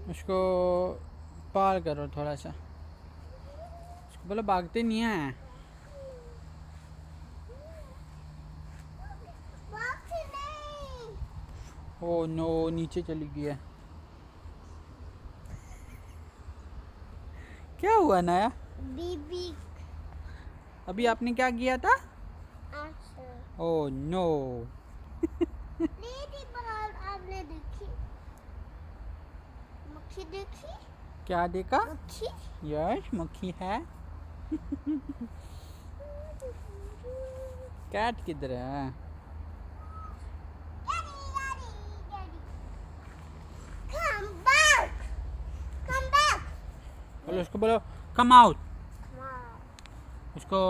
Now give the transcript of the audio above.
उसको पार करो थोड़ा सा, उसको बोलो भागते नहीं है। ओ नो, नीचे चली गई है। क्या हुआ नया? बीबी अभी आपने क्या किया था? Oh no. आपने देखी मक्खी देखी? क्या देखा? मक्खी। यस, मक्खी है। कैट किधर है? Come back! Come back! बोलो उसको, बोलो कम आउट। Come on. उसको